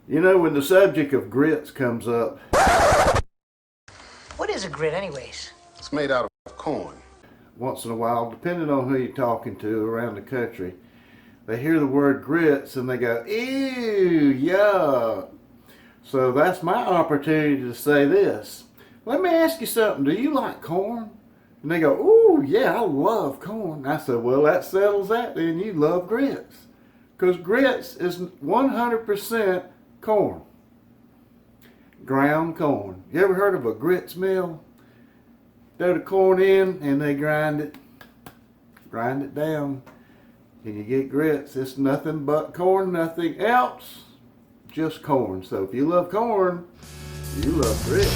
You know, when the subject of grits comes up, What is a grit anyways? It's made out of corn. once in a while, depending on who you're talking to around the country, they hear the word grits and they go, ew, yuck. So that's my opportunity to say this. Let me ask you something. Do you like corn? And they go, ooh, yeah, I love corn. I said, well, that settles that then. You love grits. Because grits is 100% corn. Ground corn. You ever heard of a grits mill? Throw the corn in and they grind it down. And you get grits. It's nothing but corn, nothing else. Just corn. So if you love corn, you love grits.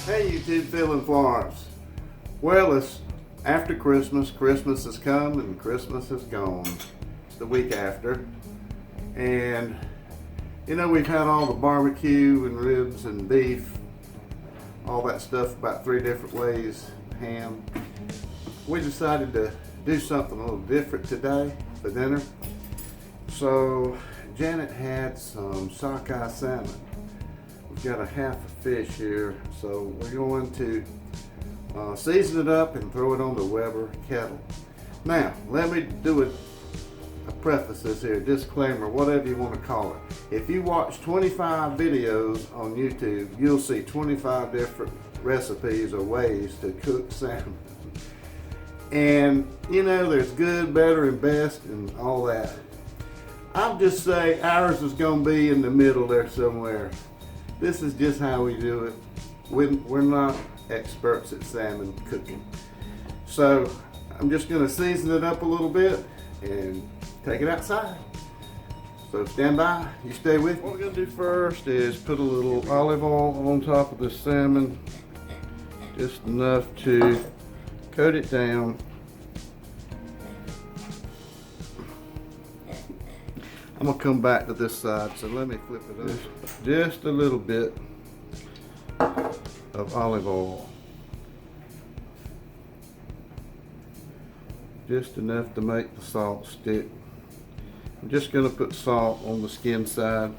Hey YouTube, Phil and Florence. Well, it's after Christmas. Christmas has come and Christmas has gone. It's the week after. And you know, we've had all the barbecue and ribs and beef, all that stuff about 3 different ways, ham. We decided to do something a little different today for dinner. So Janet had some sockeye salmon. We've got a half a fish here, so we're going to season it up and throw it on the Weber kettle. Now, let me do a preface this here, disclaimer, whatever you want to call it. If you watch 25 videos on YouTube, you'll see 25 different recipes or ways to cook salmon. And you know, there's good, better, and best and all that. I'll just say ours is going to be in the middle there somewhere. This is just how we do it. We're not experts at salmon cooking. So I'm just going to season it up a little bit and take it outside. So stand by, you stay with me. What we're going to do first is put a little olive oil on top of the salmon. Just enough to coat it down. I'm going to come back to this side, so let me flip it over. Just a little bit of olive oil. Just enough to make the salt stick. I'm just going to put salt on the skin side.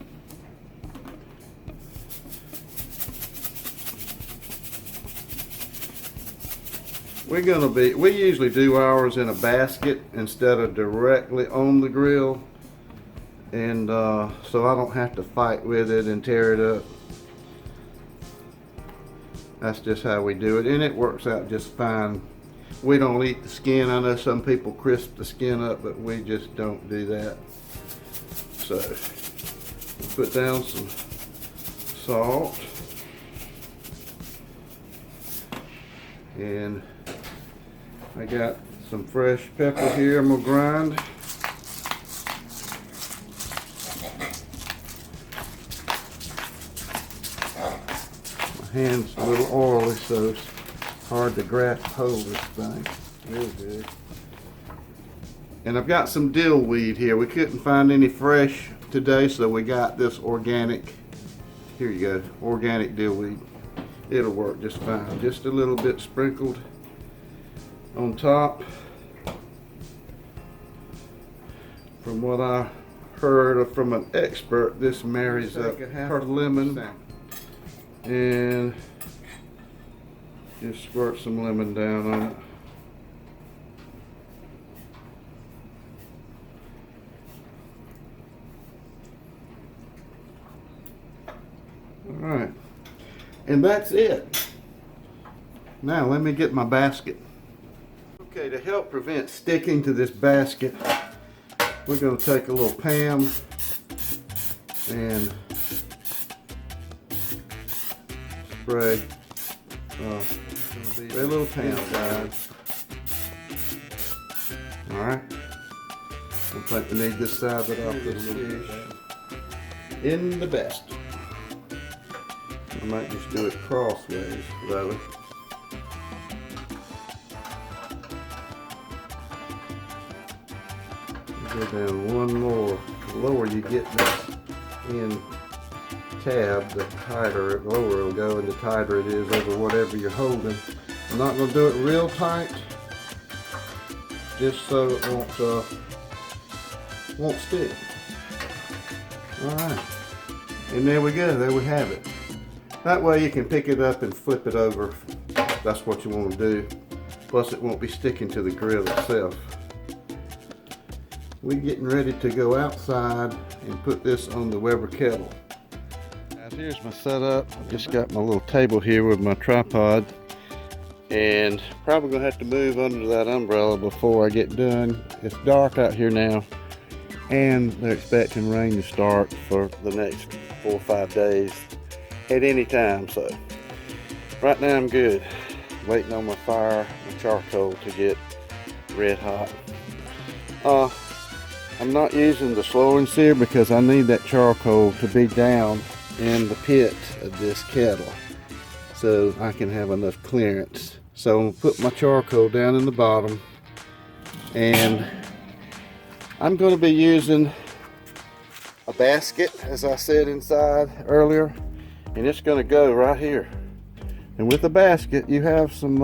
We usually do ours in a basket instead of directly on the grill. And so I don't have to fight with it and tear it up. That's just how we do it, and it works out just fine. We don't eat the skin. I know some people crisp the skin up, but we just don't do that. So put down some salt, and I got some fresh pepper here I'm gonna grind. Hand's a little oily, so it's hard to grasp hold of this thing. Real good. And I've got some dill weed here. We couldn't find any fresh today, so we got this organic. Here you go, organic dill weed. It'll work just fine. Just a little bit sprinkled on top. From what I heard from an expert, this marries up her lemon. And just squirt some lemon down on it. Alright, and that's it. Now let me get my basket. Okay, to help prevent sticking to this basket, we're going to take a little Pam and spray a little Pam, guys. Alright, I think we need this side of it off this fish in the basket. I might just do it crossways, rather. Go down one more. The lower you get, this in tab, the tighter, the lower it'll go and the tighter it is over whatever you're holding. I'm not going to do it real tight, just so it won't stick. Alright, and there we go, there we have it. That way you can pick it up and flip it over. That's what you want to do. Plus it won't be sticking to the grill itself. We're getting ready to go outside and put this on the Weber kettle. Guys, here's my setup. I just got my little table here with my tripod, and probably gonna have to move under that umbrella before I get done. It's dark out here now, and they're expecting rain to start for the next 4 or 5 days at any time. So right now I'm good. Waiting on my fire, my charcoal to get red hot. I'm not using the slow sear because I need that charcoal to be down in the pit of this kettle so I can have enough clearance. So I'm going to put my charcoal down in the bottom, and I'm going to be using a basket, as I said inside earlier, and it's going to go right here. And with the basket you have some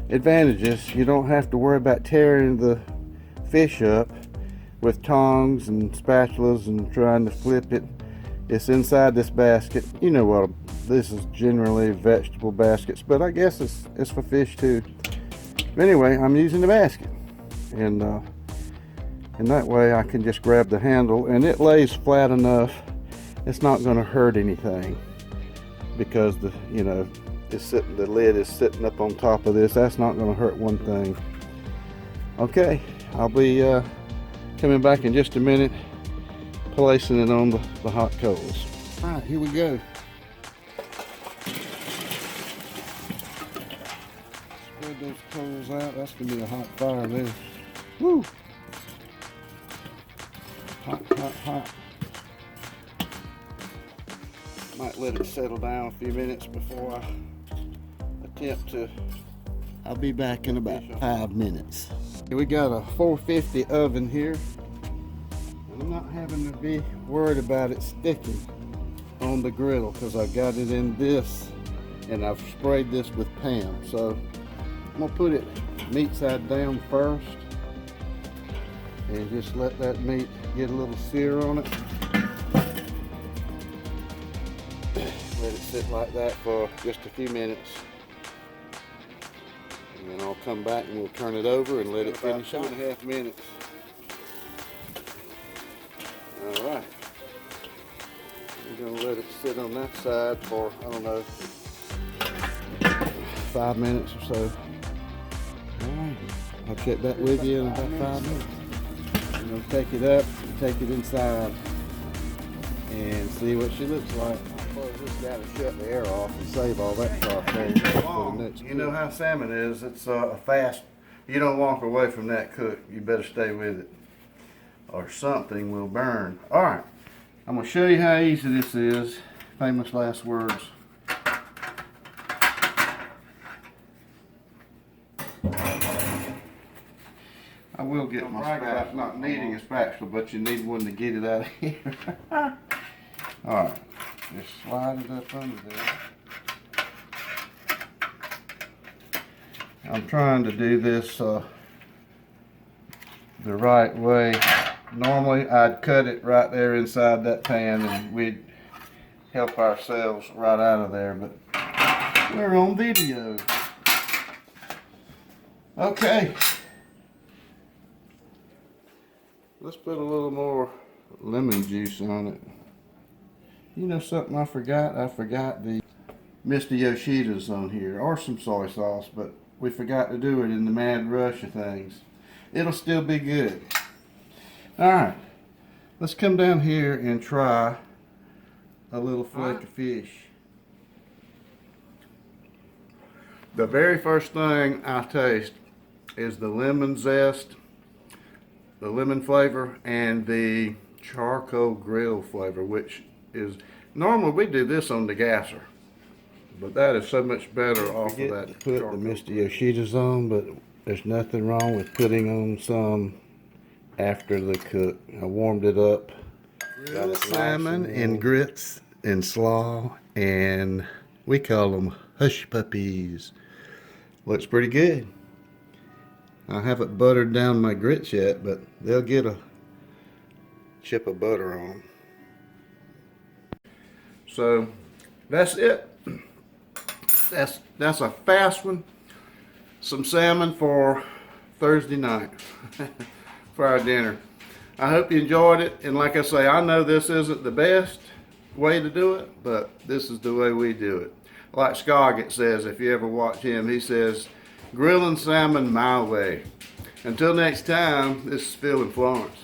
advantages. You don't have to worry about tearing the fish up with tongs and spatulas and trying to flip it. It's inside this basket. You know what, this is generally vegetable baskets, but I guess it's for fish too. But anyway, I'm using the basket, and that way I can just grab the handle, and it lays flat enough. It's not going to hurt anything because the lid is sitting up on top of this. That's not going to hurt one thing. Okay, I'll be coming back in just a minute, placing it on the hot coals. All right, here we go. Spread those coals out. That's gonna be a hot fire there. Woo! Hot, hot, hot. Might let it settle down a few minutes before I attempt to. I'll be back in about 5 minutes. We got a 450 oven here, and I'm not having to be worried about it sticking on the griddle because I got it in this, and I've sprayed this with Pam. So I'm gonna put it meat side down first and just let that meat get a little sear on it. Let it sit like that for just a few minutes. And then I'll come back and we'll turn it over and let it finish on. 2.5 minutes. Alright. I'm going to let it sit on that side for, I don't know, 5 minutes or so. Alright. I'll check back with you in about 5 minutes. I'm going to take it up and take it inside and see what she looks like. Just got to shut the air off and save all that charcoal for the next. You know how salmon is. It's a fast. You don't walk away from that cook. You better stay with it, or something will burn. All right, I'm gonna show you how easy this is. Famous last words. I will get my spatula. Not needing a spatula, but you need one to get it out of here. All right. Just slide it up under there. I'm trying to do this the right way. Normally I'd cut it right there inside that pan and we'd help ourselves right out of there, but we're on video. Okay. Let's put a little more lemon juice on it. You know something I forgot? I forgot the Mr. Yoshida's on here, or some soy sauce, but we forgot to do it in the mad rush of things. It'll still be good. Alright, let's come down here and try a little flake of fish. The very first thing I taste is the lemon zest, the lemon flavor, and the charcoal grill flavor, which is, normally we do this on the gasser, but that is so much better off of that. Put the Mr. Yoshida's on, but there's nothing wrong with putting on some after the cook. I warmed it up Grilled salmon and grits and slaw, and we call them hush puppies. Looks pretty good. I haven't buttered down my grits yet, but they'll get a chip of butter on them. So that's it. That's a fast one. Some salmon for Thursday night for our dinner. I hope you enjoyed it, and like I say, I know this isn't the best way to do it, but this is the way we do it. Like Scoggett says, if you ever watch him, he says, grilling salmon my way. Until next time, this is Phil and Florence.